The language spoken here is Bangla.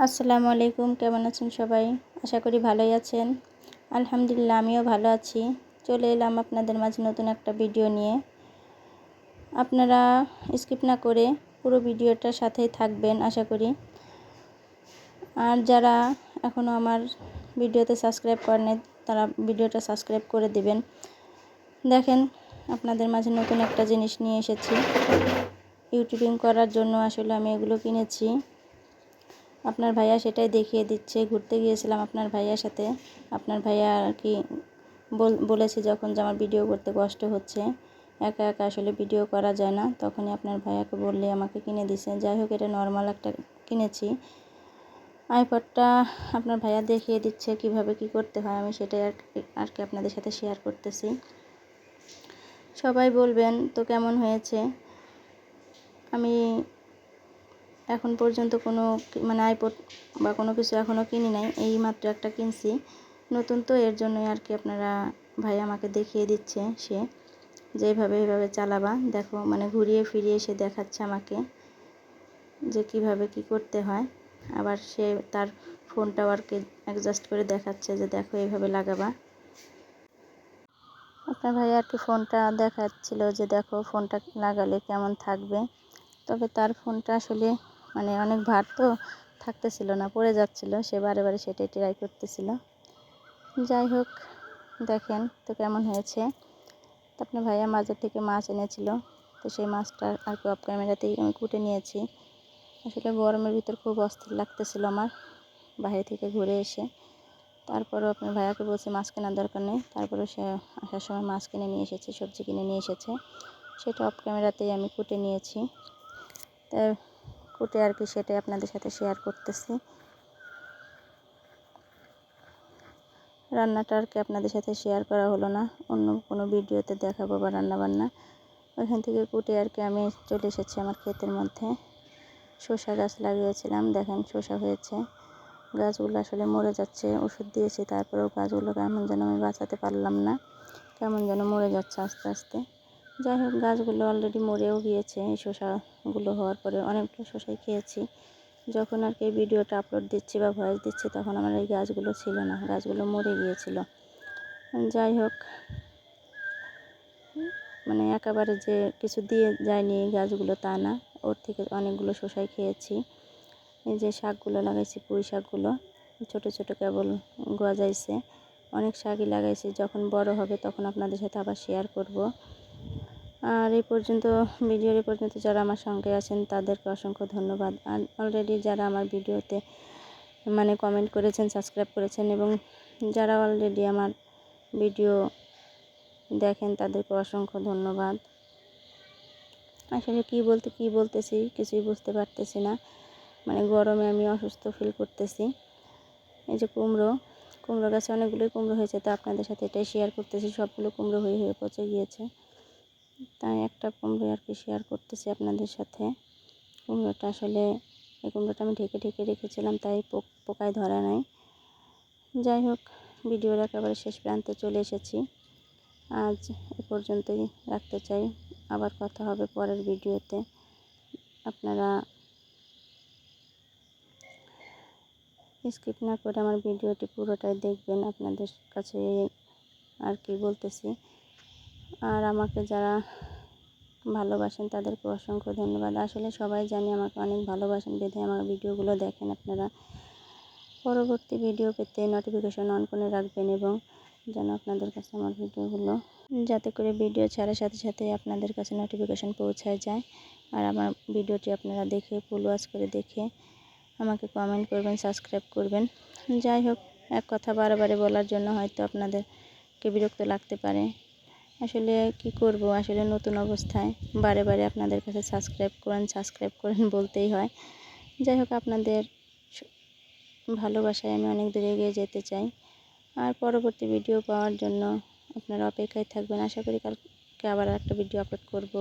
আসসালামু আলাইকুম, কেমন আছেন সবাই? আশা করি ভালোই আছেন। আলহামদুলিল্লাহ, আমিও ভালো আছি। চলে এলাম আপনাদের মাঝে নতুন একটা ভিডিও নিয়ে। আপনারা স্কিপ না করে পুরো ভিডিওটার সাথেই থাকবেন আশা করি। আর যারা এখনও আমার ভিডিওতে সাবস্ক্রাইব করেনি তারা ভিডিওটা সাবস্ক্রাইব করে দিবেন। দেখেন, আপনাদের মাঝে নতুন একটা জিনিস নিয়ে এসেছি। ইউটিউবিং করার জন্য আসলে আমি এগুলো কিনেছি। আপনার ভাইয়া সেটাই দেখিয়ে দিচ্ছে। ঘুরতে গিয়েছিলাম আপনার ভাইয়ার সাথে। আপনার ভাইয়া আর কি বলেছে যখন যে আমার ভিডিও করতে কষ্ট হচ্ছে, একা একা আসলে ভিডিও করা যায় না, তখনই আপনার ভাইয়াকে বললে আমাকে কিনে দিছে। যাই হোক, এটা নর্মাল একটা কিনেছি। আইপডটা আপনার ভাইয়া দেখিয়ে দিচ্ছে কিভাবে কি করতে হয়। আমি সেটাই আর কি আপনাদের সাথে শেয়ার করতেছি। সবাই বলবেন তো কেমন হয়েছে। আমি এখন পর্যন্ত কোনো আইপড বা কোনো কিছু এখনও কিনি নাই, এই মাত্র একটা কিনছি নতুন, তো এর জন্যই আর কি আপনারা ভাই আমাকে দেখিয়ে দিচ্ছে সে যেভাবে এভাবে চালাবা। দেখো, ঘুরিয়ে ফিরিয়ে সে দেখাচ্ছে আমাকে যে কিভাবে কি করতে হয়। আবার সে তার ফোনটাও আর কি অ্যাডজাস্ট করে দেখাচ্ছে যে দেখো এইভাবে লাগাবা। আপনার ভাই আর কি ফোনটা দেখাচ্ছিল যে দেখো ফোনটা লাগালে কেমন থাকবে। তবে তার ফোনটা আসলে অনেক ভার তো থাকতেছিল না, পড়ে যাচ্ছিল। সে বারে বারে সেটাই ট্রাই করতেছিল। যাই হোক, দেখেন তো কেমন হয়েছে। তো আপনার ভাইয়া মাছের থেকে মাছ এনেছিল, তো সেই মাছটা আর কি অফ ক্যামেরাতেই আমি কুটে নিয়েছি। আসলে গরমের ভিতর খুব অস্থির লাগতেছিল আমার বাইরে থেকে ঘুরে এসে। তারপরও আপনার ভাইয়াকে বলছি মাছ কেনার দরকার নেই, তারপরে সে আসার সময় মাছ কিনে নিয়ে এসেছে, সবজি কিনে নিয়ে এসেছে। সেটা অফ ক্যামেরাতেই আমি কুটে নিয়েছি। তাই কুটে আর কি সেটাই আপনাদের সাথে শেয়ার করতেছি। রান্নাটা আর কি আপনাদের সাথে শেয়ার করা হলো না, অন্য কোনো ভিডিওতে দেখাবো বা রান্নাবান্না। ওইখান থেকে কুটে আর কি আমি চলে এসেছি আমার ক্ষেতের মধ্যে। শসা গাছ লাগিয়েছিলাম, দেখেন শসা হয়েছে। গাছগুলো আসলে মরে যাচ্ছে, ওষুধ দিয়েছি, তারপরেও গাছগুলো কেমন যেন আমি বাঁচাতে পারলাম না, কেমন যেন মরে যাচ্ছে আস্তে আস্তে। যাই হোক, গাছগুলো অলরেডি মরেও গিয়েছে। এই শসাগুলো হওয়ার পরে অনেকগুলো শসাই খেয়েছি। যখন আর কি ভিডিওটা আপলোড দিচ্ছি বা ভয়েস দিচ্ছি তখন আমার এই গাছগুলো ছিল না, গাছগুলো মরে গিয়েছিল। যাই হোক, একেবারে যে কিছু দিয়ে যায়নি এই গাছগুলো তা না, ওর থেকে অনেকগুলো শসাই খেয়েছি। এই যে শাকগুলো লাগাইছি, পুঁই শাকগুলো ছোটো ছোটো কেবল গজাইছে। অনেক শাকই লাগাইছি, যখন বড় হবে তখন আপনাদের সাথে আবার শেয়ার করব। আর এই পর্যন্ত ভিডিওর এই পর্যন্ত যারা আমার সঙ্গে আছেন তাদেরকে অসংখ্য ধন্যবাদ। আর অলরেডি যারা আমার ভিডিওতে কমেন্ট করেছেন, সাবস্ক্রাইব করেছেন এবং যারা অলরেডি আমার ভিডিও দেখেন তাদেরকে অসংখ্য ধন্যবাদ। আসলে কি বলতেছি কিছুই বুঝতে পারতেছি না, গরমে আমি অসুস্থ ফিল করতেছি। এই যে কুমড়ো গাছে অনেকগুলোই কুমড়ো হয়েছে, তো আপনাদের সাথে এটাই শেয়ার করতেছি। সবগুলো কুমড়ো হয়ে পচে গিয়েছে, তাই একটা কুমড়ো আর কি শেয়ার করতেছি আপনাদের সাথে। কুমড়োটা আসলে এই কুমড়োটা আমি ঢেকে ঢেকে রেখেছিলাম, তাই পোকায় ধরা নাই। যাই হোক, ভিডিওর একেবারে শেষ প্রান্তে চলে এসেছি। আজ এ পর্যন্তই রাখতে চাই, আবার কথা হবে পরের ভিডিওতে। আপনারা স্কিপ না করে আমার ভিডিওটি পুরোটাই দেখবেন, আপনাদের কাছে আর কি বলতেছি। আর আমাকে যারা ভালোবাসেন তাদেরকে অসংখ্য ধন্যবাদ। আসলে সবাই জানি আমাকে অনেক ভালোবাসেন, বেঁধে আমার ভিডিওগুলো দেখেন আপনারা। পরবর্তী ভিডিও পেতে নোটিফিকেশন অন করে রাখবেন এবং যেন আপনাদের কাছে আমার ভিডিওগুলো, যাতে করে ভিডিও ছাড়ার সাথে সাথে আপনাদের কাছে নোটিফিকেশন পৌঁছায় যায়। আর আমার ভিডিওটি আপনারা দেখে ফুল ওয়াচ করে দেখে আমাকে কমেন্ট করবেন, সাবস্ক্রাইব করবেন। যাই হোক, এক কথা বারবারে বলার জন্য হয়তো আপনাদেরকে বিরক্ত লাগতে পারে। আসলে কি করব, আসলে নতুন অবস্থায় বারে বারে আপনাদের কাছে সাবস্ক্রাইব করেন বলতেই হয়। যাই হোক, আপনাদের ভালোবাসায় আমি অনেক দূরে এগিয়ে যেতে চাই। আর পরবর্তী ভিডিও পাওয়ার জন্য আপনারা অপেক্ষায় থাকবেন। আশা করি কালকে আবার একটা ভিডিও আপলোড করব।